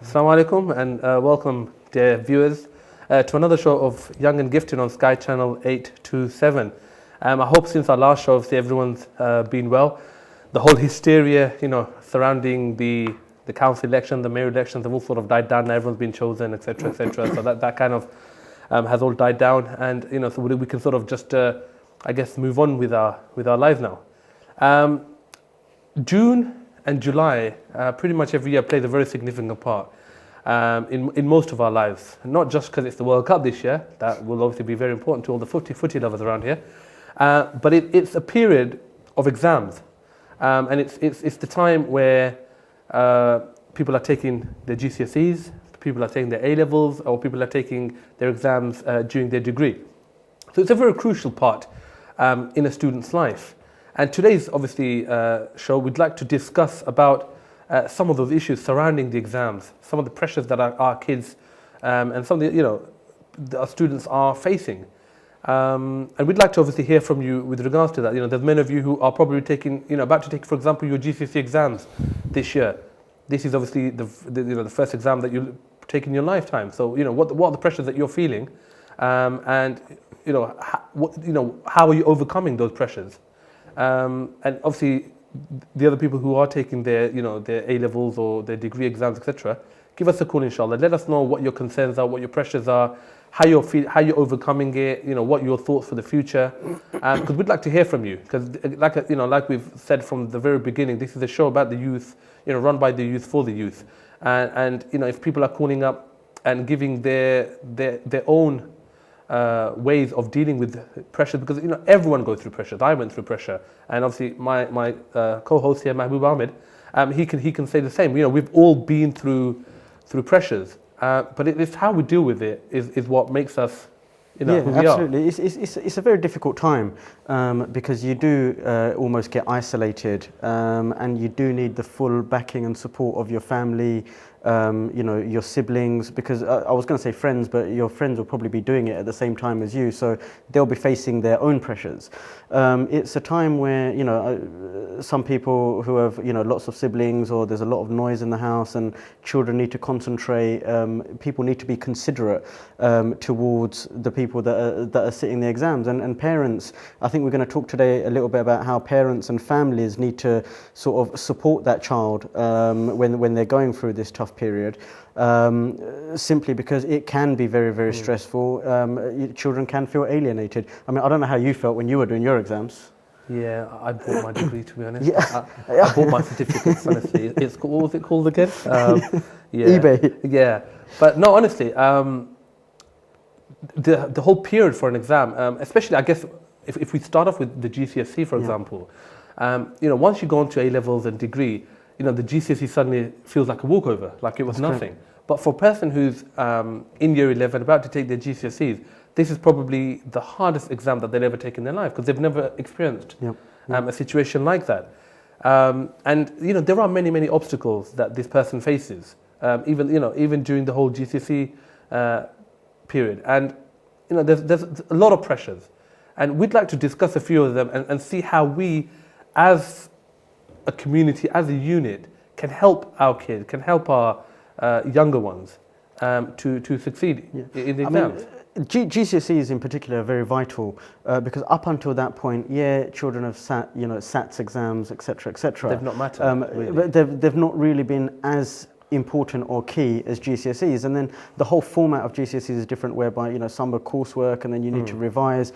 Assalamu alaikum and welcome, dear viewers, to another show of Young and Gifted on Sky Channel 827. I hope since our last show, obviously everyone's been well. The whole hysteria, surrounding the council election, the mayor elections have all sort of died down. Everyone's been chosen, etc., etc. So that kind of has all died down, and so we can sort of just, move on with our lives now. June and July, pretty much every year, plays a very significant part in most of our lives. Not just because it's the World Cup this year, that will obviously be very important to all the footy lovers around here, but it's a period of exams, and it's the time where people are taking their GCSEs, people are taking their A-levels, or people are taking their exams during their degree. So it's a very crucial part in a student's life. And today's, obviously, show, we'd like to discuss about some of those issues surrounding the exams, some of the pressures that our kids and some of the, our students are facing. And we'd like to obviously hear from you with regards to that. There's many of you who are probably taking, about to take, for example, your GCSE exams this year. This is obviously the first exam that you'll take in your lifetime. So, what are the pressures that you're feeling, and how are you overcoming those pressures? And obviously, the other people who are taking their A-levels or their degree exams, etc., give us a call, inshallah. Let us know what your concerns are, what your pressures are, how you're overcoming it. What your thoughts for the future. Because we'd like to hear from you. Because like we've said from the very beginning, this is a show about the youth, run by the youth for the youth. And if people are calling up and giving their own ways of dealing with pressure, because everyone goes through pressures. I went through pressure, and obviously my co-host here, Mahbub Ahmed, he can say the same. We've all been through pressures, but it's how we deal with it is what makes us who we absolutely. are. It's a very difficult time because you do almost get isolated, and you do need the full backing and support of your family. Your siblings, because I was going to say friends, but your friends will probably be doing it at the same time as you, so they'll be facing their own pressures. It's a time where, some people who have, lots of siblings, or there's a lot of noise in the house and children need to concentrate, people need to be considerate towards the people that are sitting the exams. And parents, I think we're going to talk today a little bit about how parents and families need to sort of support that child when they're going through this tough period, simply because it can be very, very stressful. Children can feel alienated. I mean, I don't know how you felt when you were doing your exams. Yeah, I bought my degree, to be honest. Yeah. I bought my certificates, honestly. What was it called again? eBay. Yeah, but no, honestly, the whole period for an exam, especially, I guess, if we start off with the GCSE, for example, once you go on to A-levels and degree, the GCSE suddenly feels like a walkover, like it was nothing. Correct. But for a person who's in year 11, about to take their GCSEs, this is probably the hardest exam that they'll ever take in their life, because they've never experienced a situation like that. And there are many, many obstacles that this person faces, even during the whole GCSE period. And there's a lot of pressures, and we'd like to discuss a few of them and see how we, as a community, as a unit, can help our kids, can help our younger ones to succeed in the exams. GCSEs in particular are very vital because up until that point, children have sat, SATs exams, etc., etc. They've not mattered, really. But they've not really been as important or key as GCSEs. And then the whole format of GCSEs is different, whereby some are coursework and then you need to revise.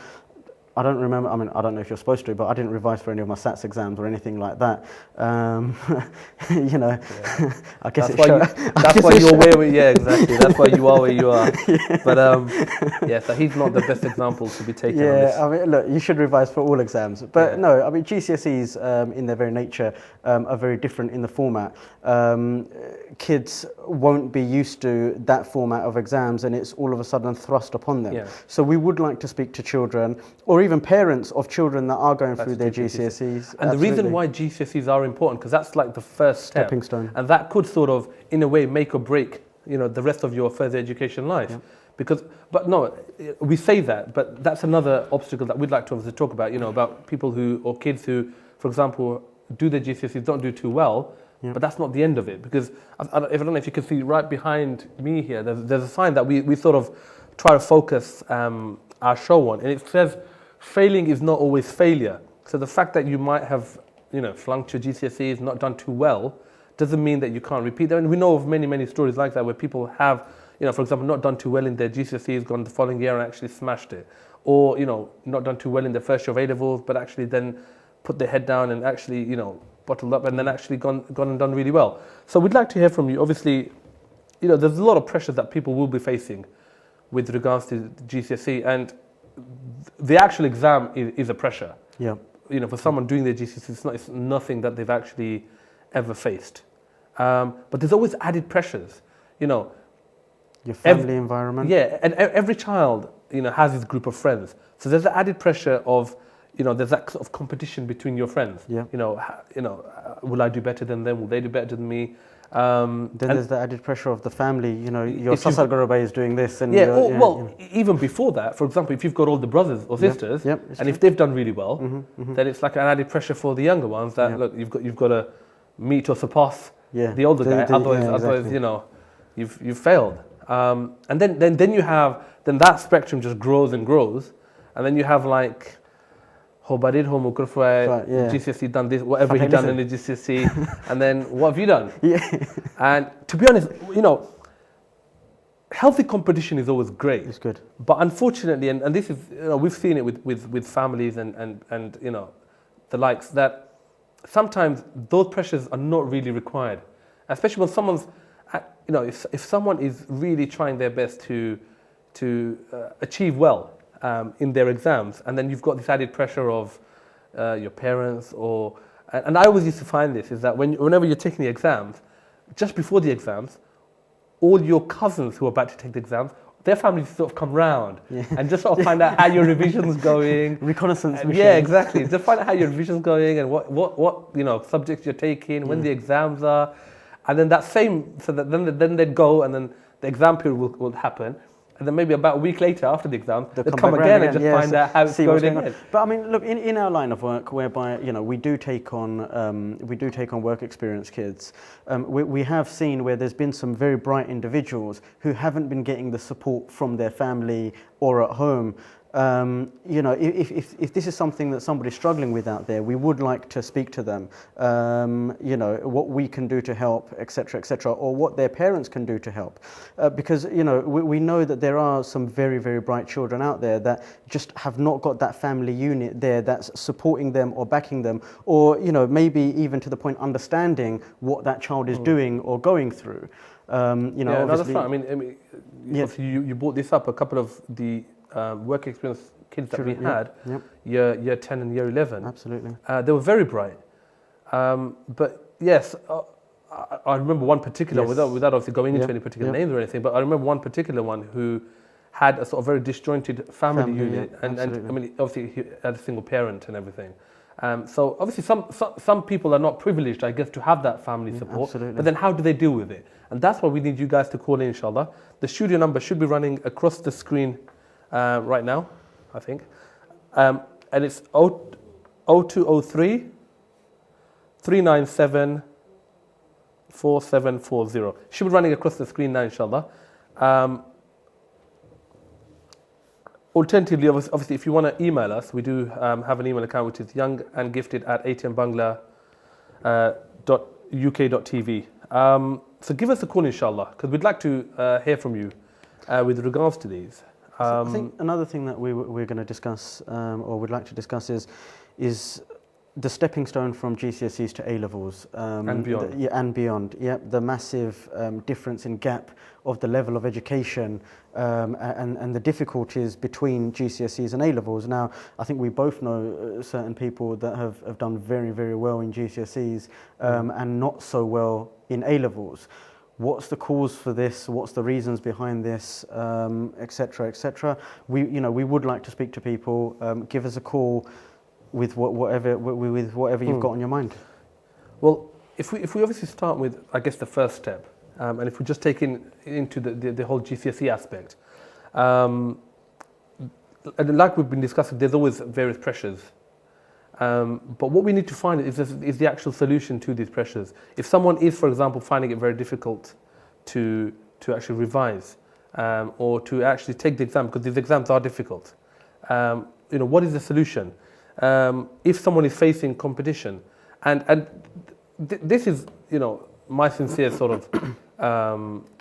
I don't remember, I don't know if you're supposed to, but I didn't revise for any of my SATs exams or anything like that. I guess that's why you're where we, exactly. That's why you are where you are. But so he's not the best example to be taken on this. I mean, look, you should revise for all exams. But no, I mean, GCSEs in their very nature are very different in the format. Kids won't be used to that format of exams, and it's all of a sudden thrust upon them. Yeah. So we would like to speak to children, or even parents of children that are going through their GCSEs. And the reason why GCSEs are important, because that's like the first step. Stepping stone. And that could sort of, in a way, make or break, the rest of your further education life. Yeah. But no, we say that, but that's another obstacle that we'd like to obviously talk about, about people or kids who, for example, do their GCSEs, don't do too well, Yeah. But that's not the end of it, because I don't know if you can see right behind me here, there's a sign that we sort of try to focus our show on, and it says failing is not always failure. So the fact that you might have, flunked your GCSEs, not done too well, doesn't mean that you can't repeat them. And we know of many stories like that where people have, for example, not done too well in their GCSEs, gone the following year and actually smashed it. Or, not done too well in their first year of A-levels, but actually then put their head down and actually, bottled up and then actually gone and done really well. So we'd like to hear from you. Obviously, there's a lot of pressure that people will be facing with regards to GCSE, and the actual exam is a pressure. Yeah. For someone doing their GCSE, it's nothing that they've actually ever faced. But there's always added pressures, Your family environment. Yeah, and every child, has his group of friends. So there's the added pressure of, there's that sort of competition between your friends. Yeah. Will I do better than them? Will they do better than me? Then there's the added pressure of the family. Your Sasal Garuba is doing this, and even before that, for example, if you've got older brothers or sisters, and if they've done really well, then it's like an added pressure for the younger ones that look, you've got to meet or surpass the older guy. Otherwise, you've failed. And then you have that spectrum just grows and grows, and then you have like GCSE done this, whatever he done in the GCSE, and then what have you done? Yeah. And to be honest, healthy competition is always great. It's good. But unfortunately, and this is, we've seen it with families and the likes, that sometimes those pressures are not really required, especially when someone's, if someone is really trying their best to achieve well in their exams, and then you've got this added pressure of your parents and I always used to find this, is that whenever you're taking the exams, just before the exams, all your cousins who are about to take the exams, their families sort of come round and just sort of find out how your revision's going. Reconnaissance mission. Yeah, exactly. Just find out how your revision's going and what subjects you're taking, when the exams are. And then then they'd go, and then the exam period will happen. And then maybe about a week later, after the exam, they'll come again and just find out how it's going again. But I mean, look, in our line of work, whereby we do take on work experience kids, we have seen where there's been some very bright individuals who haven't been getting the support from their family or at home. If this is something that somebody's struggling with out there, we would like to speak to them. What we can do to help, etc., or what their parents can do to help, because we know that there are some very, very bright children out there that just have not got that family unit there that's supporting them or backing them, or maybe even to the point understanding what that child is doing or going through. That's right. I mean, you brought this up. A couple of the work experience kids that we had, year 10 and year 11. Absolutely. They were very bright. But yes, I remember one particular, without obviously going into any particular names or anything, but I remember one particular one who had a sort of very disjointed family unit. And I mean, obviously he had a single parent and everything. So obviously some people are not privileged, I guess, to have that family support. Absolutely. But then how do they deal with it? And that's why we need you guys to call in, inshallah. The studio number should be running across the screen right now, I think. And it's 0203 397 4740. Should be running across the screen now, inshallah. Alternatively, obviously, if you want to email us, we do have an email account, which is youngandgifted@atmbangla.uk.tv. So give us a call, inshallah, because we'd like to hear from you with regards to these. I think another thing that we're going to discuss, or would like to discuss, is the stepping stone from GCSEs to A-levels. And beyond. And beyond. Yeah, the massive difference in gap of the level of education and the difficulties between GCSEs and A-levels. Now, I think we both know certain people that have done very, very well in GCSEs and not so well in A-levels. What's the cause for this? What's the reasons behind this, etc., etc. We would like to speak to people. Give us a call with whatever you've got on your mind. Well, if we obviously start with, I guess, the first step, and if we just take into the whole GCSE aspect, and like we've been discussing, there's always various pressures But what we need to find is the actual solution to these pressures. If someone is, for example, finding it very difficult to actually revise or to actually take the exam, because these exams are difficult, what is the solution? If someone is facing competition, and this is, my sincere sort of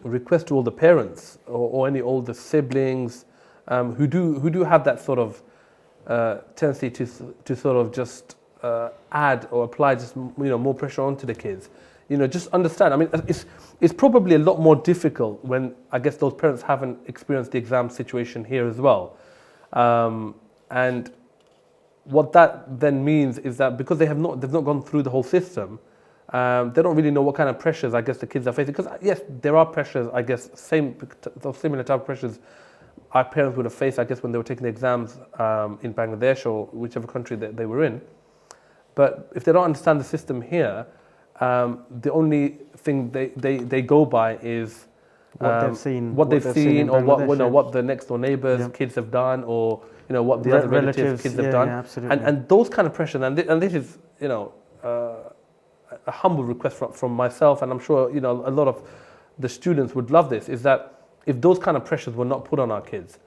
request to all the parents or any older siblings who do have that sort of tendency to sort of just add or apply just more pressure onto the kids. Just understand. I mean, it's probably a lot more difficult when I guess those parents haven't experienced the exam situation here as well, and what that then means is that because they've not gone through the whole system, they don't really know what kind of pressures I guess the kids are facing. Because yes, there are pressures. I guess similar type of pressures our parents would have faced, I guess, when they were taking the exams in Bangladesh or whichever country that they were in. But if they don't understand the system here, the only thing they go by is what they've seen, or what the next door neighbours' kids have done, or what the other relatives' kids have done. Yeah, and those kind of pressures, and this is a humble request from myself, and I'm sure a lot of the students would love this, is that if those kind of pressures were not put on our kids,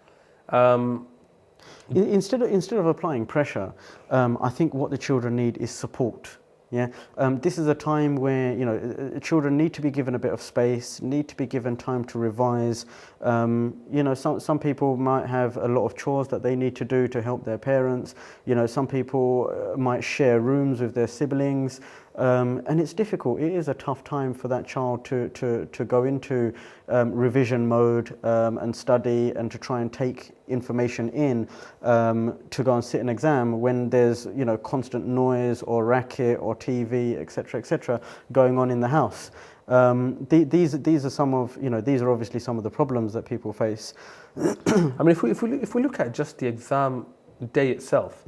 instead of applying pressure, I think what the children need is support. Yeah, this is a time where children need to be given a bit of space, need to be given time to revise. Some people might have a lot of chores that they need to do to help their parents. Some people might share rooms with their siblings, and it's difficult. It is a tough time for that child to go into revision mode and study and to try and take information in to go and sit an exam when there's constant noise or racket or TV, etc., going on in the house. These are some of these are obviously some of the problems that people face. I mean, if we look at just the exam day itself,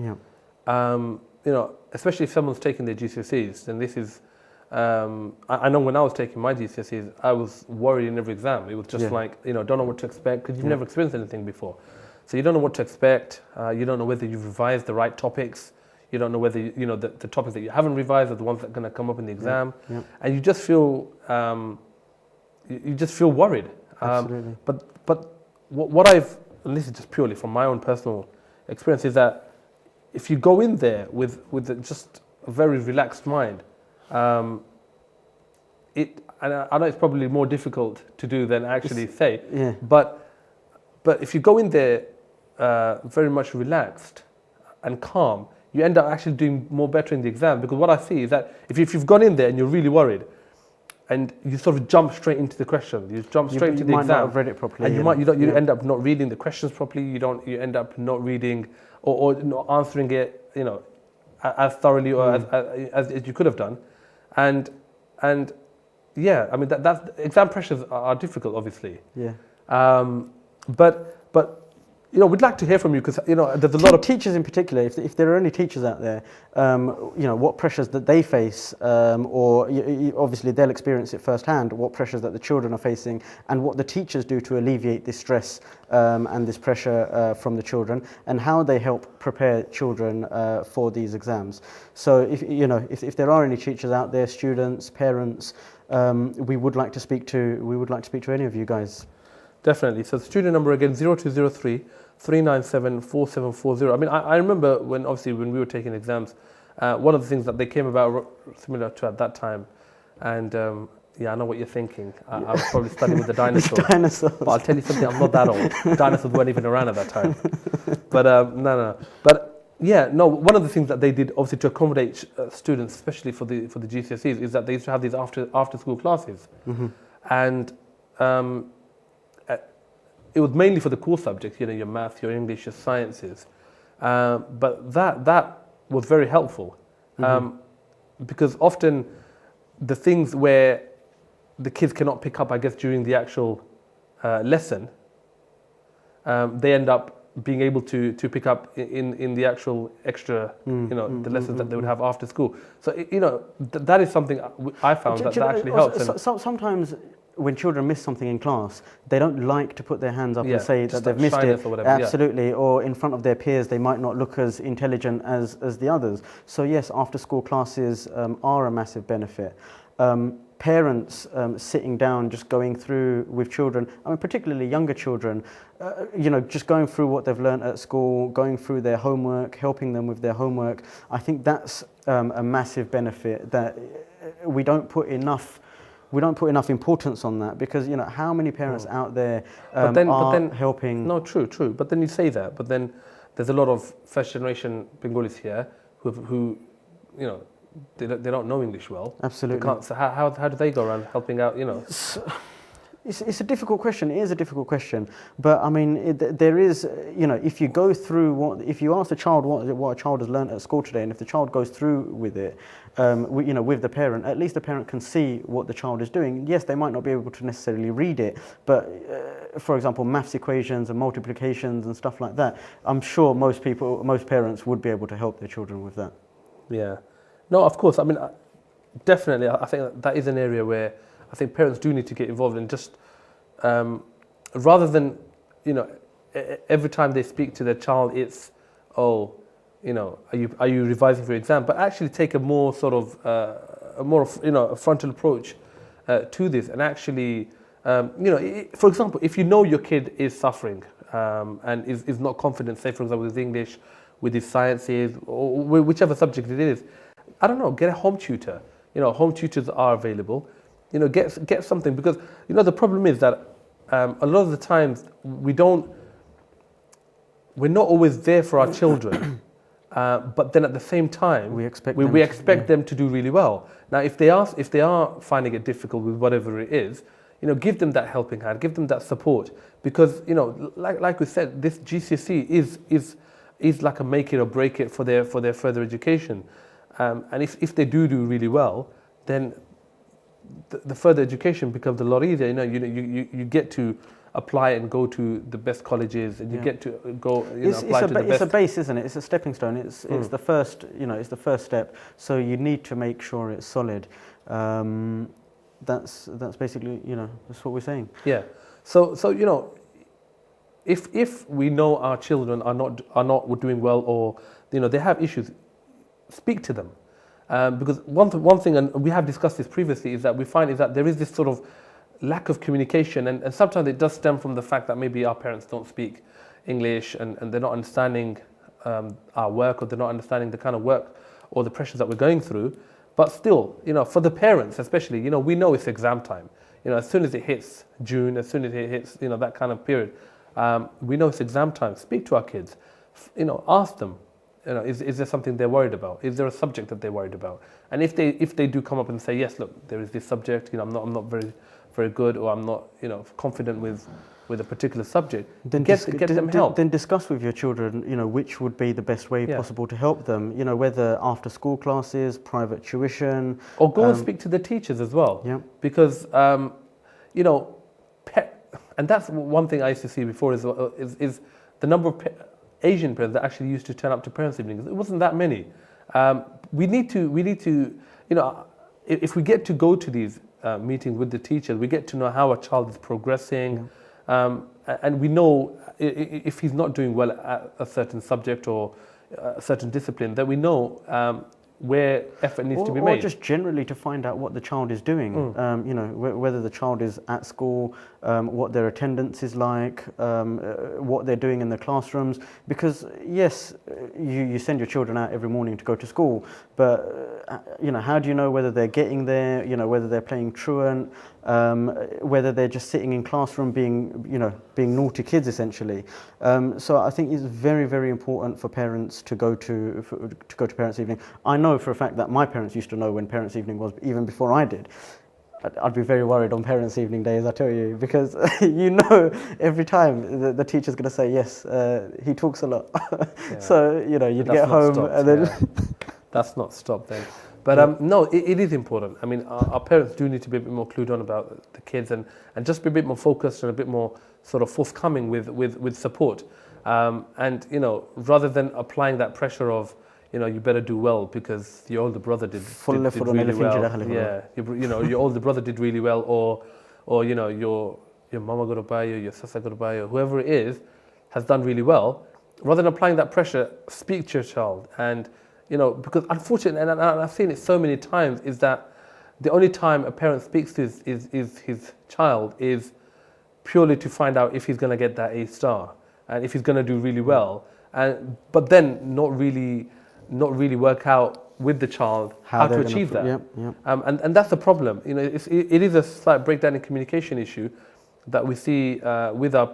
especially if someone's taking their GCSEs, then this is. I know when I was taking my GCSEs, I was worried in every exam. It was just like don't know what to expect because you've never experienced anything before. So you don't know what to expect. You don't know whether you've revised the right topics. You don't know whether the topics that you haven't revised are the ones that are going to come up in the exam, and you just feel worried. Absolutely. But what I've, and this is just purely from my own personal experience, is that if you go in there with just a very relaxed mind, and I know it's probably more difficult to do than actually say, but if you go in there very much relaxed and calm, you end up actually doing more better in the exam. Because what I see is that if you've gone in there and you're really worried, and you sort of jump straight into the question, you jump straight to the exam. You might not have read it properly. And you end up not reading the questions properly. You end up not reading or not answering it, as thoroughly or as you could have done, and yeah, I mean that's exam pressures are difficult, obviously. Yeah. But we'd like to hear from you because there's a lot of teachers in particular. If there are any teachers out there, what pressures that they face, or obviously they'll experience it firsthand. What pressures that the children are facing, and what the teachers do to alleviate this stress and this pressure from the children, and how they help prepare children for these exams. So if there are any teachers out there, students, parents, we would like to speak to any of you guys. Definitely. So the student number again, 0203 397 4740. I mean, I remember when we were taking exams, one of the things that they came about similar to at that time, and I know what you're thinking. I was probably studying with the dinosaurs. Dinosaurs. But I'll tell you something, I'm not that old. Dinosaurs weren't even around at that time. But no. But one of the things that they did, obviously, to accommodate students, especially for the GCSEs, is that they used to have these after school classes, and it was mainly for the core subjects, your math, your English, your sciences. But that was very helpful because often the things where the kids cannot pick up, I guess, during the actual lesson, they end up being able to pick up in the actual extra, the lessons that they would have after school. So, that is something I found that actually helps. Sometimes when children miss something in class, they don't like to put their hands up Yeah, and say just that they've that missed shyness it. or whatever, yeah. Absolutely, or in front of their peers, they might not look as intelligent as the others. So yes, after-school classes are a massive benefit. Parents sitting down, just going through with children, I mean, particularly younger children, just going through what they've learned at school, going through their homework, helping them with their homework. I think that's a massive benefit that we don't put enough importance on that, because how many parents out there are helping. No, true. But then you say that, but then there's a lot of first generation Bengalis here who they don't know English well. Absolutely. They can't, so how do they go around helping out? It's a difficult question. It is a difficult question, but I mean, there is, if you go through if you ask the child what a child has learned at school today, and if the child goes through with it, with the parent, at least the parent can see what the child is doing. Yes, they might not be able to necessarily read it, but for example, maths equations and multiplications and stuff like that, I'm sure most parents would be able to help their children with that. Yeah, no, of course. I mean, definitely, I think that is an area where I think parents do need to get involved in, just rather than, every time they speak to their child, it's, are you revising for your exam? But actually take a more sort of, a frontal approach to this, and actually, for example, if you know your kid is suffering and is not confident, say for example with English, with his sciences, or whichever subject it is, I don't know, get a home tutor. Home tutors are available. Get something, because the problem is that a lot of the times we're not always there for our children, but then at the same time we expect them to do really well. Now, if they are finding it difficult with whatever it is, give them that helping hand, give them that support, because like we said, this GCSE is like a make it or break it for their further education, and if they do really well, then the further education becomes a lot easier. You get to apply and go to the best colleges, and you get to go apply to the best. It's a base, isn't it? It's a stepping stone. It's the first, it's the first step. So you need to make sure it's solid. That's basically, that's what we're saying. Yeah. So if we know our children are not doing well, or they have issues, speak to them. Because one thing, and we have discussed this previously, is that we find is that there is this sort of lack of communication, and sometimes it does stem from the fact that maybe our parents don't speak English, and they're not understanding our work, or they're not understanding the kind of work or the pressures that we're going through. But still, for the parents especially, we know it's exam time. As soon as it hits June, as soon as it hits, that kind of period, we know it's exam time. Speak to our kids, ask them. Is there something they're worried about? Is there a subject that they're worried about? And if they do come up and say, yes, look, there is this subject, I'm not very good, or I'm not confident with a particular subject, then get them help. Then discuss with your children, which would be the best way possible to help them. Whether after school classes, private tuition, or go and speak to the teachers as well. Yeah. Because and that's one thing I used to see before is the number of Asian parents that actually used to turn up to parents' evenings. It wasn't that many. We need to, if we get to go to these meetings with the teachers, we get to know how a child is progressing, and we know if he's not doing well at a certain subject or a certain discipline, that we know where effort needs to be made. Or just generally to find out what the child is doing, whether the child is at school, what their attendance is like, what they're doing in the classrooms. Because yes, you send your children out every morning to go to school, but how do you know whether they're getting there, whether they're playing truant, whether they're just sitting in classroom being naughty kids essentially. So I think it's very, very important for parents to go to parents' evening. I know for a fact that my parents used to know when parents' evening was, even before I did. I'd be very worried on parents' evening days, I tell you, because every time the teacher's going to say, yes, he talks a lot. Yeah. So, you'd get home stopped, and then... Yeah. That's not stopped then. But no, it is important. I mean, our parents do need to be a bit more clued on about the kids, and just be a bit more focused and a bit more sort of forthcoming with support. And, rather than applying that pressure of, you better do well because your older brother did really well. Yeah, your older brother did really well, or your mama Gurubai or your Sasa Gurubai or whoever it is has done really well, rather than applying that pressure, speak to your child. And because unfortunately, and I've seen it so many times, is that the only time a parent speaks to his child is purely to find out if he's going to get that A star and if he's going to do really well, but then not really work out with the child how to achieve that. And that's the problem. It is a slight breakdown in communication issue that we see with our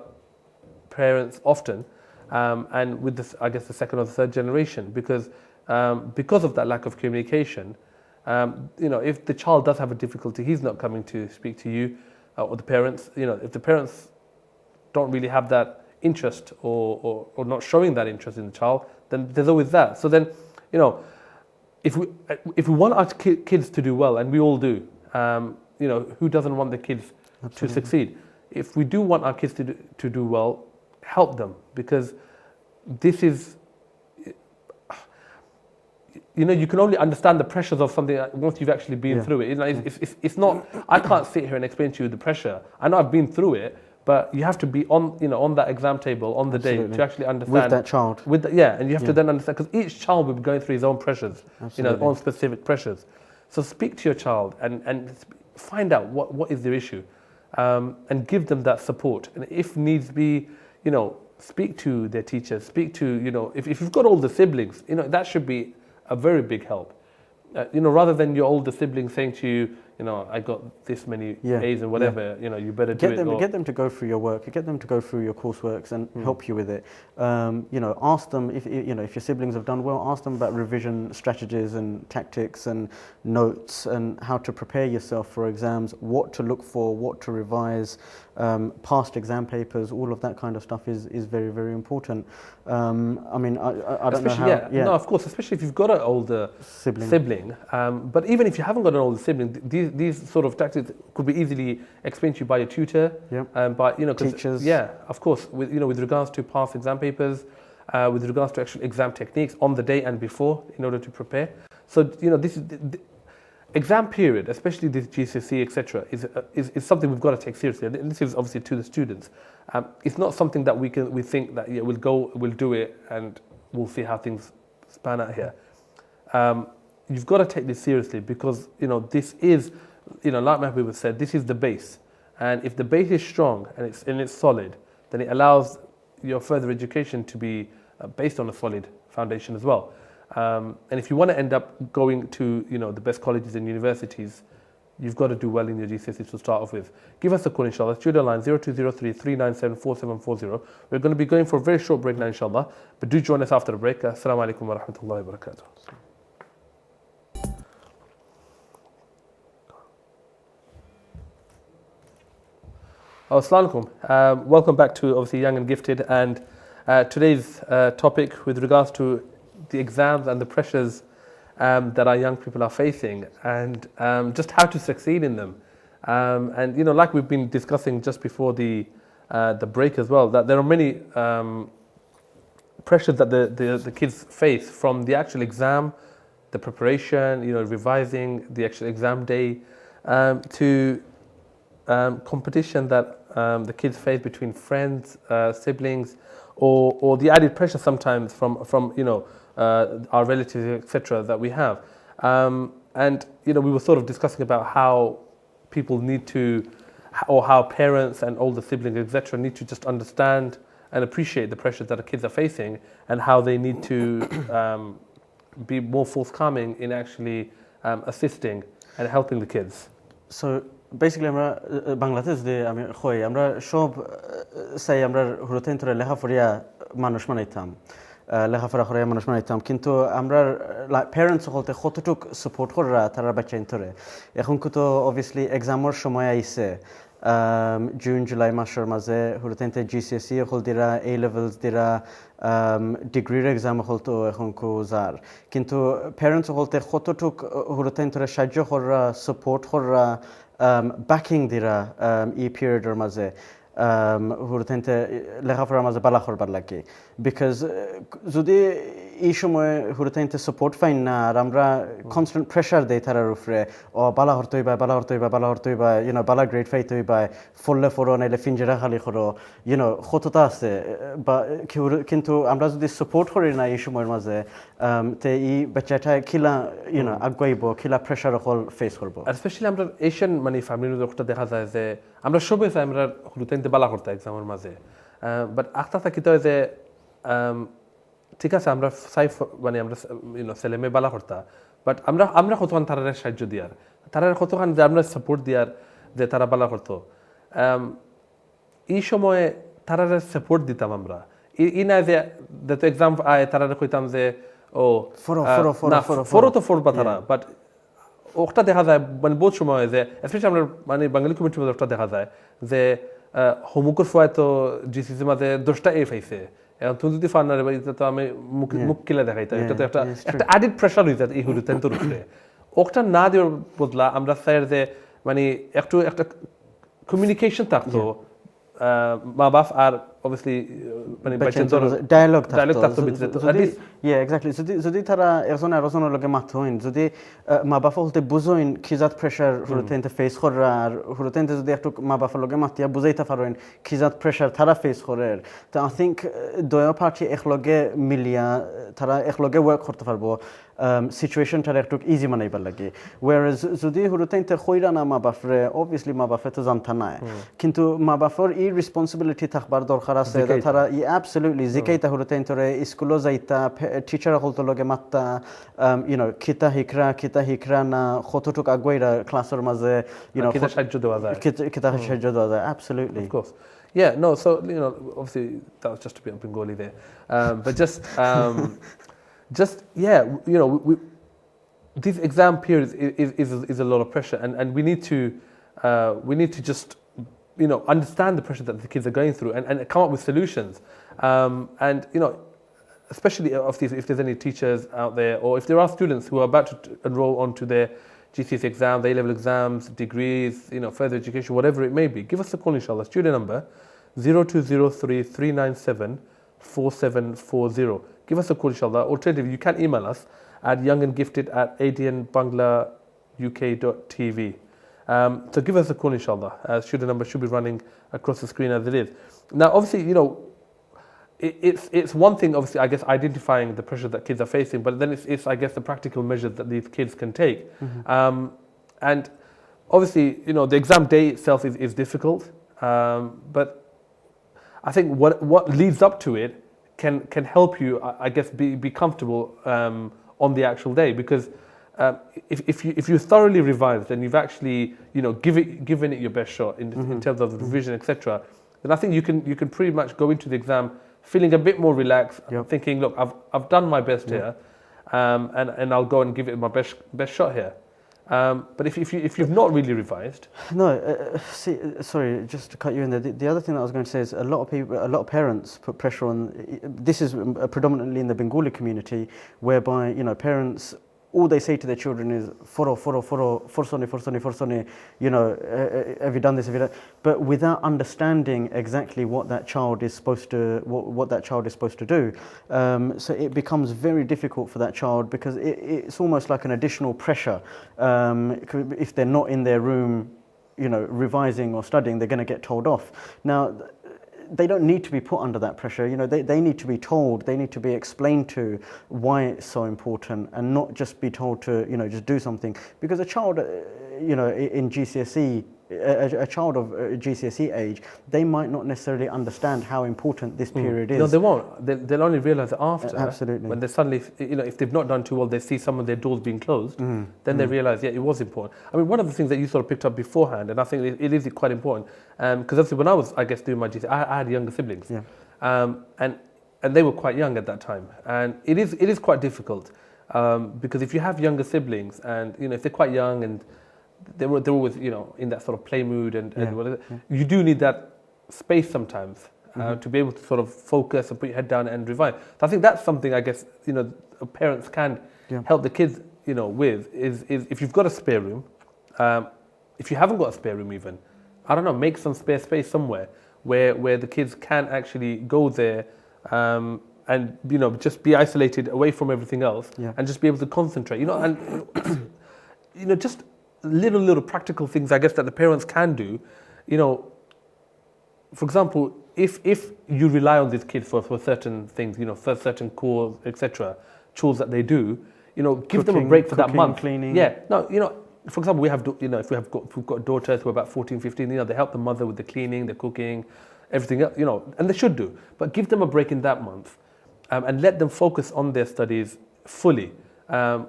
parents often, and with this, I guess, the second or the third generation, because of that lack of communication. If the child does have a difficulty, he's not coming to speak to you or the parents. If the parents don't really have that interest or not showing that interest in the child, then there's always that. So then, if we want our kids to do well, and we all do, who doesn't want the kids to succeed? If we do want our kids to do well, help them, because this is, you can only understand the pressures of something once you've actually been through it. It's not, I can't sit here and explain to you the pressure. I know I've been through it, but you have to be on that exam table on the day to actually understand. With that child. And you have to then understand, because each child will be going through his own pressures, own specific pressures. So speak to your child and find out what is their issue, and give them that support. And if needs be, speak to their teachers, speak to, if you've got older siblings, that should be a very big help. Rather than your older sibling saying to you, I got this many A's and whatever, you better do it. Get them to go through your work, get them to go through your courseworks and help you with it. Ask them if your siblings have done well, ask them about revision strategies and tactics and notes and how to prepare yourself for exams, what to look for, what to revise, past exam papers, all of that kind of stuff is very, very important. I don't know how. No, of course, especially if you've got an older sibling. But even if you haven't got an older sibling, these sort of tactics could be easily explained to you by your tutor, by teachers. Yeah, of course, with regards to past exam papers, with regards to actual exam techniques on the day and before, in order to prepare. So this is the exam period, especially this GCSE, etc., is something we've got to take seriously. And this is obviously to the students. It's not something that we think that we'll do it and we'll see how things span out here. You've got to take this seriously, because this is, like Mahbub said, this is the base, and if the base is strong and it's solid, then it allows your further education to be based on a solid foundation as well. And if you want to end up going to the best colleges and universities, you've got to do well in your GCSEs to start off with. Give us a call, inshallah. Studio line 0203 397 4740. We're going to be going for a very short break now, inshallah, but do join us after the break. Assalamu alaikum wa rahmatullahi wa barakatuh. Assalamu alaikum. Welcome back to obviously Young and Gifted, and today's topic with regards to the exams and the pressures that our young people are facing, and just how to succeed in them. And like we've been discussing just before the break as well, that there are many pressures that the kids face from the actual exam, the preparation, revising, the actual exam day, to competition that the kids face between friends, siblings, or the added pressure sometimes from our relatives, etc., that we have. And we were sort of discussing about how people need to, or how parents and older siblings, etc., need to just understand and appreciate the pressures that the kids are facing, and how they need to be more forthcoming in actually assisting and helping the kids. So basically, আমরা বাংলাদেশ যে আমি হই আমরা সব চাই আমরা হুরতেন তোরে লেখাপড়া মানুষ বানাইতাম লেখাপড়া করে মানুষ বানাইতাম কিন্তু আমরা প্যারেন্টস হলতে কতটুক সাপোর্ট করা তারা বাচ্চাইন তোরে এখন তো অবভিয়াসলি এক্সামের সময় আইছে জুন জুলাই মাসের মাঝে হুরতেনতে জিসিএসই হল দিরা এ লেভেলস দিরা ডিগ্রির এক্সাম হল তো এখন যার কিন্তু প্যারেন্টস হলতে কতটুক হুরতেন তোরে সাহায্য করা সাপোর্ট করা backing দিরা এই পিরিয়ডের মাঝে হুরতেনতে লেখাপড়ার মাঝে বালা করবার লাগে বিকজ যদি এই সময় হুরুতাইনতে সাপোর্ট পাইন না আর আমরা কনস্ট্যান্ট প্রেসার দেই তারার উপরে ও বালা হরতইবা বালা গ্রেড ফাইতইবা ফললে ফরো নাইলে ফিনজেরা খালি করো কতটা আছে বা কিন্তু আমরা যদি সাপোর্ট করি না এই সময়ের মাঝে তে এই বাচ্চাটা খিলা আগাইব খিলা প্রেসার হল ফেস করবো স্পেশালি আমরা এশিয়ান মানে ফ্যামিলির একটা দেখা যায় যে আমরা সবাই চাই আমরা হুরুতাইনতে বালা করতে এক্সামের মাঝে বাট আখতা থাকিতে হয় যে ঠিক আছে আমরা চাই মানে আমরা ছেলে মেয়ে বালা করতা বাট আমরা কতক্ষণ তারা সাহায্য দিয়ার তারা কতক্ষণ যে আমরা সাপোর্ট দিয়ার যে তারা বালা করতো এই সময়ে তারা সাপোর্ট দিতাম আমরা ই না যে তো এক্সাম আয় তারা কইতাম যে ও ফরো তো ফোরবা তারা বাট ওটা দেখা যায় মানে বহুত সময় যে স্পেশালি আমরা মানে বাঙালি কমিটির মধ্যে ওটা দেখা যায় যে হোমওয়ার্কের ফয় তো জিসিসির মাঝে 10টা এ পাইছে এখন তুমি যদি ফান না এটা তো আমি মুখ কিলা দেখাইতাম এটা তো একটা অ্যাডিড প্রেশার হয়ে যায় এই হুরুতাইনটোর উপরে ওটা না দেওয়ার বদলা আমরা স্যার যে মানে একটু একটা কমিউনিকেশন থাকতো মা বাপ আর অবভিয়াসলি মানে ডায়ালগ থাকতো ভিতরে এক্স্যাক্টলি যদি তারা একজন আরেকজনের লগে মাত হইন যদি মা বাপ হলতে বুঝইন খিজাত প্রেসার হুরুতাইনতে ফেস করা আর হুরুতাইনতে যদি একটু মা বাপের লগে মাতিয়া বুঝাইতে পারেন খিজাত প্রেসার তারা ফেস করে তো আই থিঙ্ক দয়া পার্টি একলগে মিলিয়া তারা একলগে ওয়ার্ক করতে পারবো সিচুয়েশনটা একটু ইজি বানাইবার লাগে ওয়ারেজ যদি হুরুতাইনতে কইরা না মা বাপরে অবভিয়াসলি মা বাপে তো জানতা নাই কিন্তু মা বাপের এই রেসপন্সিবিলিটি থাকবার দরকার আছে তারা অ্যাবসলিউটলি জিকাইতা হুরুতাইনতরে স্কুলে যাইতা টিচার হলতো লগে মাত্তা খিতা হিকরা না কতটুক আগুয়াইরা ক্লাসের মাঝে খিতা সাহায্য দেওয়া যায় absolutely of course yeah no so obviously that was just a bit of Bengali there but just yeah these exam periods is a lot of pressure and we need to just understand the pressure that the kids are going through and come up with solutions and especially if there's any teachers out there or if there are students who are about to enroll onto their GCSE exams, A-level exams, degrees, further education, whatever it may be, give us a call inshallah. Student number 0203 397 4740. Give us a call inshallah. Alternatively, you can email us at youngendgifted@adnbanglauk.tv. So give us a call inshallah. Student number should be running across the screen as it is. Now obviously, it's one thing, obviously, I guess, identifying the pressure that kids are facing, but then it's I guess, the practical measures that these kids can take. And obviously, the exam day itself is difficult, but I think what leads up to it can help you, I guess, be comfortable on the actual day, because if you thoroughly revised and you've actually given it your best shot in terms of revision, etc., then I think you can pretty much go into the exam feeling a bit more relaxed, thinking, look, I've done my best here, and I'll go and give it my best shot here. But if you've not really revised, sorry, just to cut you in there. The other thing that I was going to say is a lot of parents put pressure on. This is predominantly in the Bengali community, whereby parents, all they say to their children is forsoni, have you done this, have you done, but without understanding exactly what that child is supposed to do. So it becomes very difficult for that child, because it's almost like an additional pressure. If they're not in their room revising or studying, they're going to get told off. Now they don't need to be put under that pressure. They need to be told, they need to be explained to why it's so important, and not just be told to just do something. Because a child in GCSE, a child of GCSE age, they might not necessarily understand how important this period is. No, they won't. They'll only realise it after. Absolutely. When they suddenly, if they've not done too well, they see some of their doors being closed, then they realise, yeah, it was important. I mean, one of the things that you sort of picked up beforehand, and I think it is quite important, because obviously when I was, I guess, doing my GCSE, I had younger siblings, and they were quite young at that time, and it is quite difficult, because if you have younger siblings, and if they're quite young and they're always in that sort of play mood and whatever, you do need that space sometimes to be able to sort of focus and put your head down and revise. So I think that's something, I guess, parents can help the kids with is if you've got a spare room, if you haven't got a spare room even, I don't know, make some spare space somewhere where the kids can actually go there and just be isolated away from everything else, Yeah. and just be able to concentrate. And just little practical things, I guess, that the parents can do. For example, if you rely on these kids for certain things, for certain chores, etc., chores that they do, give them a break for that cooking, month. cleaning. Yeah. No, for example, we have, if we've got daughters who are about 14, 15, they help the mother with the cleaning, the cooking, everything else, and they should do. But give them a break in that month, and let them focus on their studies fully,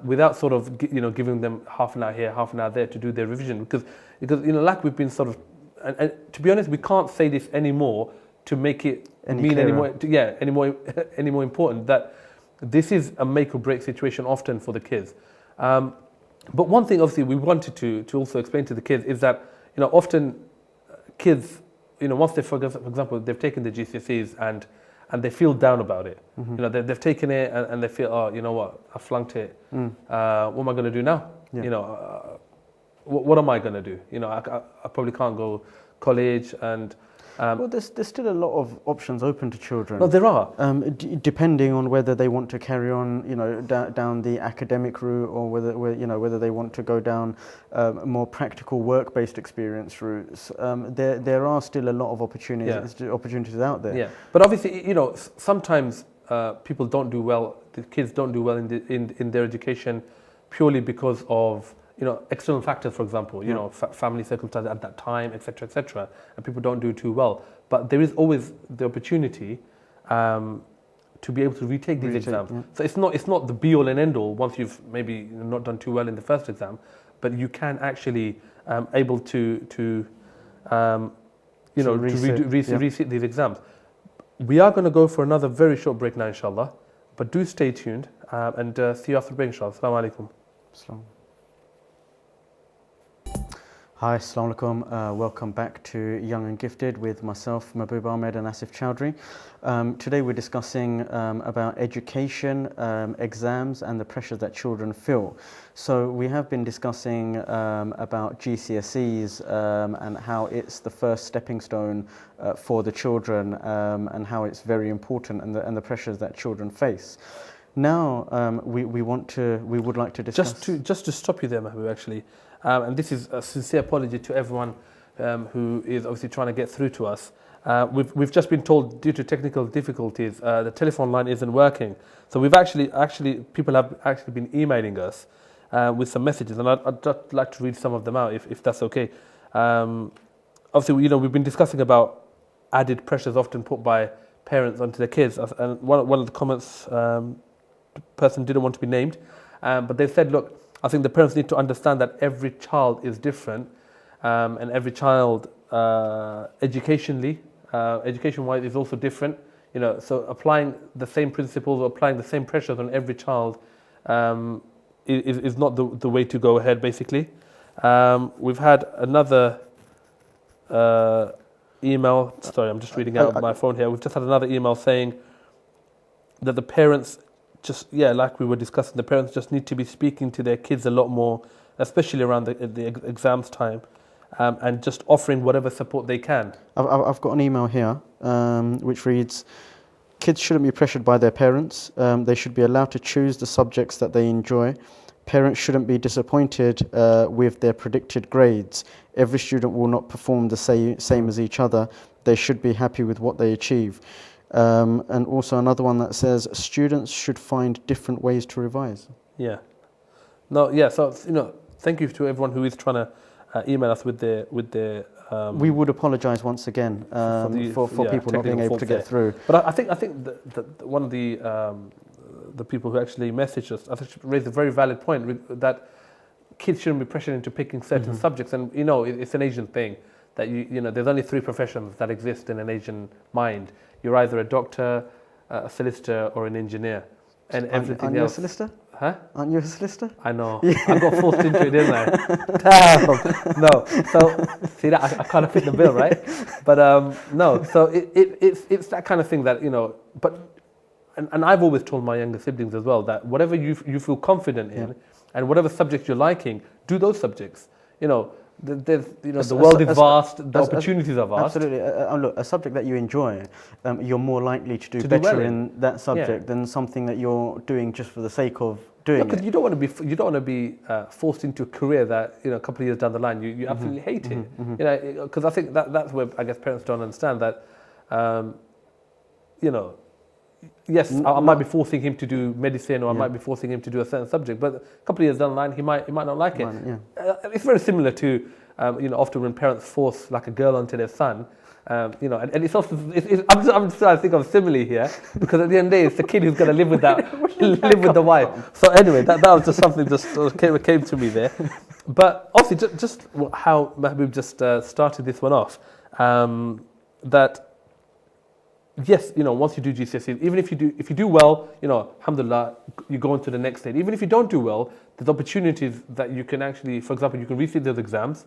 without sort of, giving them half an hour here, half an hour there to do their revision. Because like we've been sort of, and to be honest, we can't say this anymore to make it any more important, that this is a make or break situation often for the kids. But one thing, obviously, we wanted to also explain to the kids is that, often kids, once they, for example, they've taken the GCSEs and they feel down about it. Mm-hmm. They've taken it and they feel, oh, you know what, I flunked it. What am I going to do now? Yeah. What am I going to do? I probably can't go college and... well, there's still a lot of options open to children. No, there are. Depending on whether they want to carry on, down the academic route, or whether they want to go down more practical work-based experience routes. There are still a lot of opportunities out there. Yeah, but obviously, sometimes people don't do well. The kids don't do well in their education purely because of external factors, for example, family circumstances at that time, etc., and people don't do too well. But there is always the opportunity to be able to retake these exams. Yeah. So it's not the be all and end all once you've maybe not done too well in the first exam, but you can actually able to resit these exams. We are going to go for another very short break now, inshallah, but do stay tuned and see you after the break, inshallah. Assalamu alaikum. Assalamu. Hi, Assalamu alaikum. Welcome back to Young and Gifted with myself, Mahbub Ahmed, and Asif Chowdhury. Today we're discussing about education, exams, and the pressure that children feel. So we have been discussing about GCSEs and how it's the first stepping stone for the children, and how it's very important, and the pressures that children face. Now we would like to discuss. Just to stop you there, Mahbub, actually. And this is a sincere apology to everyone who is obviously trying to get through to us. We've just been told, due to technical difficulties, the telephone line isn't working. So we've people have actually been emailing us with some messages, and I'd just like to read some of them out, if that's okay. Obviously, we've been discussing about added pressures often put by parents onto their kids, and one of the comments, the person didn't want to be named, but they said, look, I think the parents need to understand that every child is different, and every child, education-wise, is also different. So applying the same principles or applying the same pressures on every child is not the way to go ahead, basically. We've had another email. Sorry, I'm just reading out my phone here. We've just had another email saying that the parents, like we were discussing, the parents just need to be speaking to their kids a lot more, especially around the exams time, and just offering whatever support they can. I've got an email here which reads, kids shouldn't be pressured by their parents. They should be allowed to choose the subjects that they enjoy. Parents shouldn't be disappointed with their predicted grades. Every student will not perform the same as each other. They should be happy with what they achieve. And also another one that says students should find different ways to revise. So thank you to everyone who is trying to email us with their we would apologise once again for people not being able to get through. But I think that one of the people who actually messaged us, I think, raised a very valid point, that kids shouldn't be pressured into picking certain subjects, and it's an Asian thing that there's only 3 professions that exist in an Asian mind. You're either a doctor, a solicitor, or an engineer, and everything Aren't else. You a solicitor? Huh? Aren't you a solicitor? I know. I got forced into it, didn't I? Damn. No. So see that I kind of fit the bill, right? But no. So it's that kind of thing that But and I've always told my younger siblings as well that whatever you feel confident in, and whatever subject you're liking, do those subjects. There's, you know, As- the as- world is as- vast, the as- opportunities are vast. Absolutely. Look, a subject that you enjoy, you're more likely to do To do better well in that subject than something that you're doing just for the sake of doing Because it. you don't want to be forced into a career that, you know, a couple of years down the line you absolutely hate it. You know, because I think that's where I guess parents don't understand that. You know, yes, I might be forcing him to do medicine, or I might be forcing him to do a certain subject, but a couple of years down the line he might not like it. It's very similar to you know, often when parents force like a girl onto their son. You know, and it's often, I'm just trying to think of a simile here, because at the end of the day, it's the kid who's going to live with live with the wife. So anyway, that was just something just came to me there. But obviously, just how Mahbub just started this one off, that yes, you know, once you do GCSEs, even if you do well, you know, alhamdulillah, you go on to the next stage. Even if you don't do well, there's opportunities that you can actually, for example, you can resit those exams,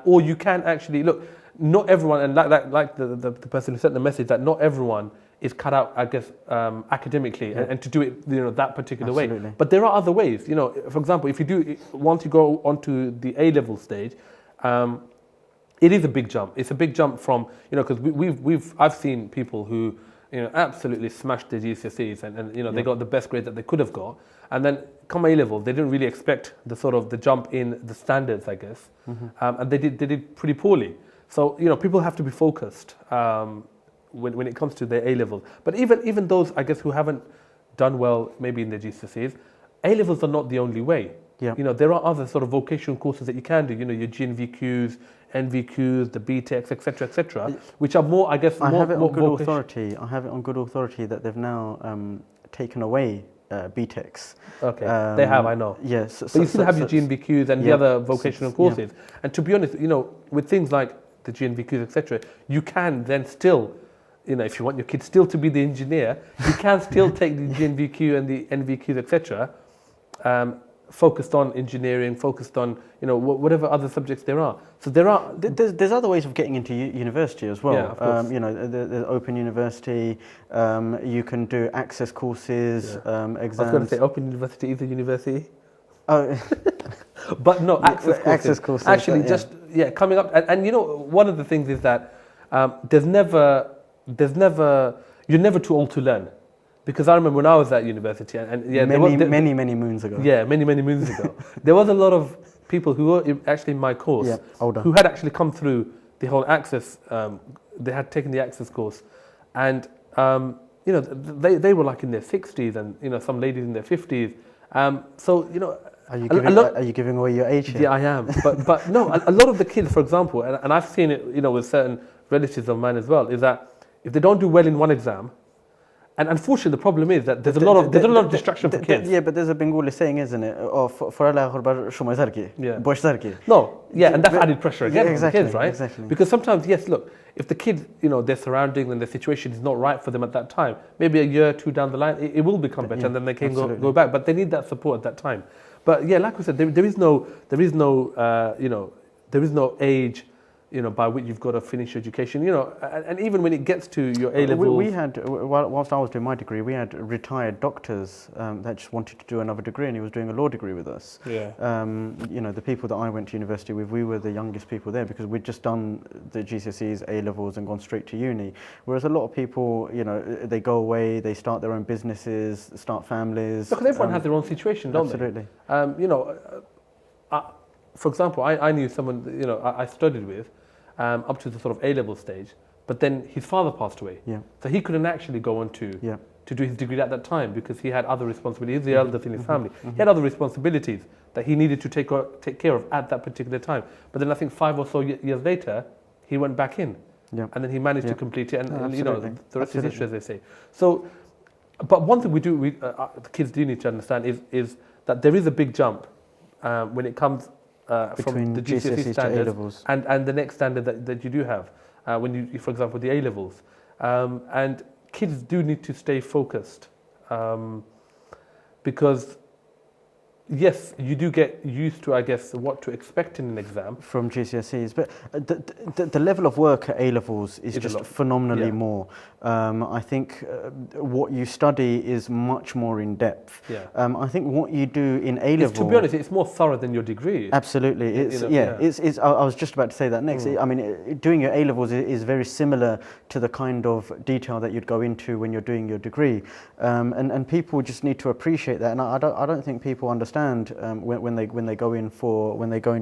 or you can actually look. Not everyone, and like the person who sent the message, that not everyone is cut out, I guess, academically, and to do it, you know, that particular way. But there are other ways. You know, for example, if you do, once you go onto the A-level stage, it is a big jump. It's a big jump from, you know, because I've seen people who, you know, absolutely smashed their GCSEs, and you know, they got the best grade that they could have got, and then come A-level, they didn't really expect the jump in the standards, I guess, and they did pretty poorly. So, you know, people have to be focused when it comes to their A-levels. But even those, I guess, who haven't done well maybe in their GCSEs, A-levels are not the only way. Yeah. You know, there are other sort of vocational courses that you can do, you know, your GNVQs, NVQs, the BTECs, etc., which are more, I guess, I have it on good vocation. authority. I have it on good authority that they've now taken away BTECs. Okay, they have, I know. Yes. But you still have your GNVQs and the other vocational courses. And to be honest, you know, with things like the GNVQs, etc., you can then still, you know, if you want your kid still to be the engineer, you can still take the GNVQ and the NVQs, etc., focused on engineering, focused on, you know, whatever other subjects there are. So there's other ways of getting into university as well. Yeah, of course. You know, there's Open University. You can do access courses, exams. I was going to say Open University is a university. Oh. But no, access courses. Actually, coming up, and you know, one of the things is that you're never too old to learn. Because I remember when I was at university, many moons ago. Yeah, many moons ago. There was a lot of people who were actually in my course, older, who had actually come through the whole access. They had taken the access course, and you know, they were like in their 60s, and you know, some ladies in their 50s. So you know. Are you giving away your age here? Yeah, I am. But no, a lot of the kids, for example, and I've seen it, you know, with certain relatives of mine as well, is that if they don't do well in one exam, and unfortunately the problem is that there's a lot of distraction for kids. Yeah, but there's a Bengali saying, isn't it? No, yeah, and that's added pressure again on the kids, right? Exactly. Because sometimes, yes, look, if the kids, you know, their surroundings and their situation is not right for them at that time, maybe a year or two down the line, it will become better, and then they can go back. But they need that support at that time. But yeah, like we said, there is no age, you know, by which you've got to finish your education, you know, and even when it gets to your A-levels. We had, whilst I was doing my degree, we had retired doctors that just wanted to do another degree, and he was doing a law degree with us. Yeah. You know, the people that I went to university with, we were the youngest people there because we'd just done the GCSEs, A-levels, and gone straight to uni. Whereas a lot of people, you know, they go away, they start their own businesses, start families. Because everyone has their own situation, don't they? Absolutely. You know, for example, I knew someone, you know, I studied with, up to the sort of A-level stage, but then his father passed away. Yeah. So he couldn't actually go on to do his degree at that time because he had other responsibilities. He's the eldest in his family. He had other responsibilities that he needed to take care of at that particular time. But then I think 5 or so years later, he went back in. Yeah. And then he managed to complete it, and you know, the rest is history, as they say. So, but one thing the kids do need to understand is that there is a big jump when it comes from the GCSE standards and the next standard that you do have when you, for example, the A-levels. And kids do need to stay focused because, yes, you do get used to, I guess, what to expect in an exam. from GCSEs, but the level of work at A levels is It's a just lot. phenomenally Yeah. more. I think what you study is much more in depth. Yeah. I think what you do in A level, To be honest, it's more thorough than your degree. absolutely, it's know, yeah, yeah. it's. I was just about to say that next. I mean, doing your A levels is very similar to the kind of detail that you'd go into when you're doing your degree, and people just need to appreciate that. And I don't think people understand when they go in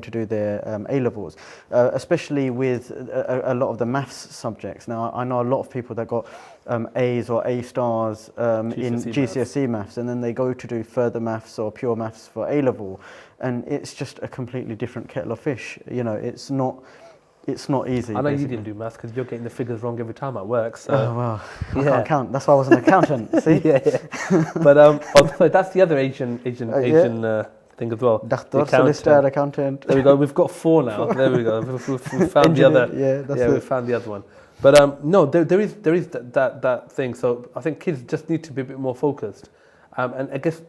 to do their A levels, especially with a lot of the maths subjects. Now, I know a lot of people that got A's or A stars in GCSE maths, and then they go to do further maths or pure maths for A level, and it's just a completely different kettle of fish. You know, it's not easy. I know basically. you didn't do maths because you're getting the figures wrong every time at work. So Oh well, I Yeah. can't count. That's why I was an accountant. See, yeah, yeah. But also that's the other Asian thing as well. The Doctor, accountant. solicitor, accountant. There we go. We've got 4 now. There we go. We found the other. Yeah, that's We it. found the other one. But no, there is that thing. So I think kids just need to be a bit more focused, and I guess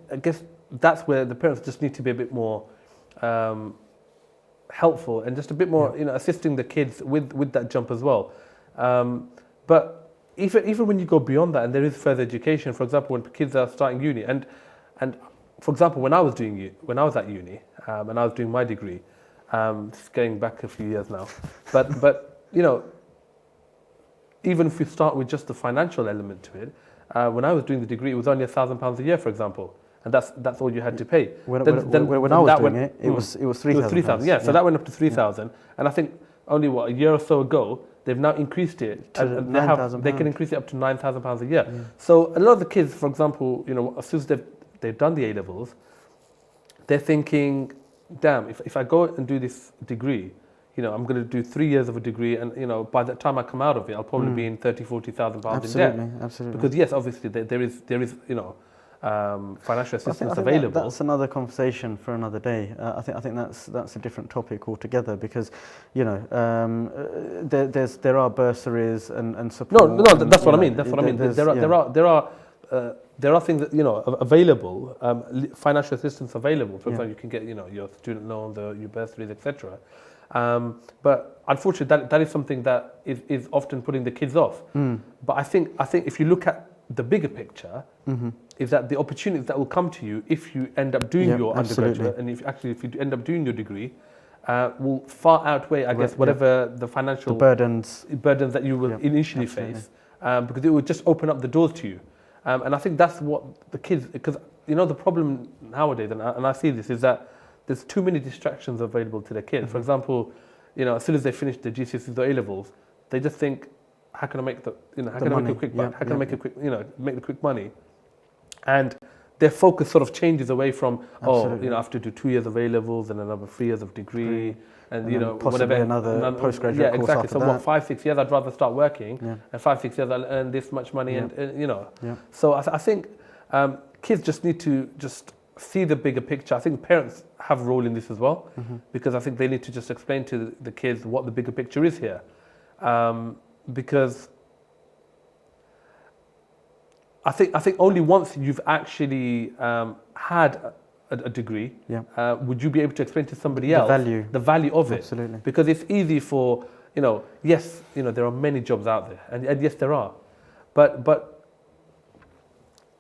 that's where the parents just need to be a bit more helpful and just a bit more, assisting the kids with that jump as well. But even when you go beyond that, and there is further education. For example, when kids are starting uni, and for example, when I was at uni, and I was doing my degree, just going back a few years now, but even if we start with just the financial element to it, when I was doing the degree, it was only £1,000 a year, for example, and that's all you had to pay. When Then I was that doing went- it was It was 3,000. 3,000, yeah. So that went up to 3,000, and I think only a year or so ago they've now increased it To and £9,000. they can increase it up to £9,000 a year. So a lot of the kids, for example, as soon as they've done the A levels, they're thinking, damn, if I go and do this degree, I'm going to do 3 years of a degree, and by the time I come out of it, I'll probably be in £30,000-40,000 in debt. Absolutely. Because yes, obviously there is financial assistance I think available. that's another conversation for another day. I think that's a different topic altogether, because there are bursaries and support. No, that's what I mean. That's what I mean. There are things that available, financial assistance available. For example, you can get your student loans, your bursaries, etc. But unfortunately, that is something that is often putting the kids off. But I think if you look at the bigger picture, is that the opportunities that will come to you if you end up doing your undergraduate, and if you end up doing your degree, will far outweigh, I guess, whatever the financial burdens that you will initially face, because it will just open up the doors to you. And I think that's what the kids, because the problem nowadays, and I see this, is that there's too many distractions available to the kids. For example, as soon as they finish the GCSEs or A levels, they just think, how can I make make a quick buck? How can I make a quick, make the quick money? And their focus sort of changes away from, I have to do 2 years of A levels and another 3 years of degree, and possibly whatever another postgraduate course exactly. After that. 5-6 years, I'd rather start working, and 5-6 years I'll earn this much money, and So I think kids just need to just see the bigger picture. I think parents have a role in this as well, because I think they need to just explain to the kids what the bigger picture is here, because I think only once you've actually had a degree, would you be able to explain to somebody else the value of it. Absolutely. Because it's easy for, yes, there are many jobs out there, and yes, there are, but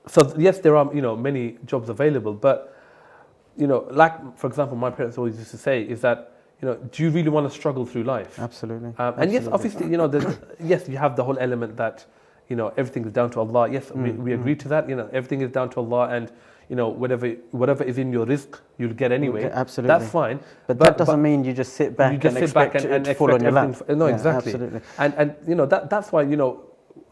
so yes, there are many jobs available, but like, for example, my parents always used to say is that, do you really want to struggle through life? Absolutely. And yes, obviously, yes, you have the whole element that everything is down to Allah. Yes, we agree to that. Everything is down to Allah, and whatever is in your rizq, you'll get anyway. Okay, absolutely. That's fine. But that doesn't mean you just sit back and expect it to fall on your lap. No, exactly. Absolutely. And that's why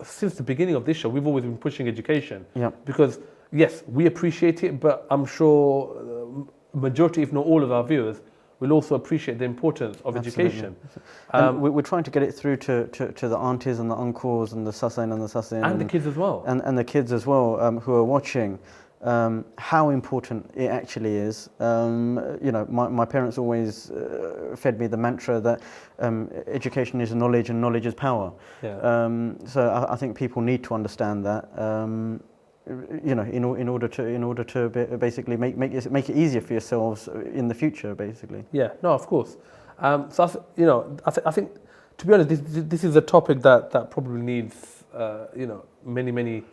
since the beginning of this show, we've always been pushing education. Yeah. Because yes, we appreciate it, but I'm sure majority, if not all, of our viewers will also appreciate the importance of education. And we're trying to get it through to the aunties and the uncles and the sasin and the sasin. And the kids as well. And the kids as well, who are watching, how important it actually is. My parents always fed me the mantra that education is knowledge and knowledge is power. Yeah. So I think people need to understand that. you know, in order to basically make it easier for yourselves in the future, basically. Yeah, no, of course. So I think to be honest, this is a topic that probably needs many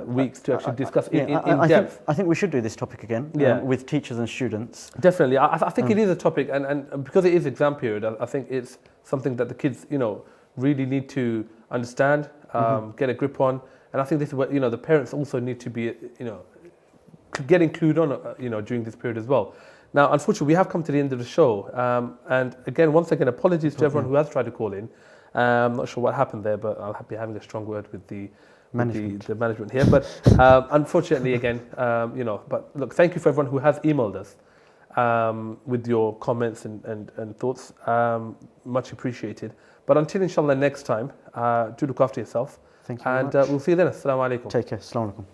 weeks to actually discuss in depth. I think we should do this topic again with teachers and students. Definitely, I think it is a topic, and because it is exam period, I think it's something that the kids really need to understand, get a grip on, and I think this is what the parents also need to be get included on during this period as well. Now, unfortunately, we have come to the end of the show, and again, once again, apologies to everyone who has tried to call in. I'm not sure what happened there, but I'll be having a strong word with the management here. But unfortunately, again, but look, thank you for everyone who has emailed us with your comments and thoughts. Much appreciated. But until inshallah next time, do look after yourself. Thank you. And we'll see you then. Assalamu alaikum. Take care. Assalamu alaikum.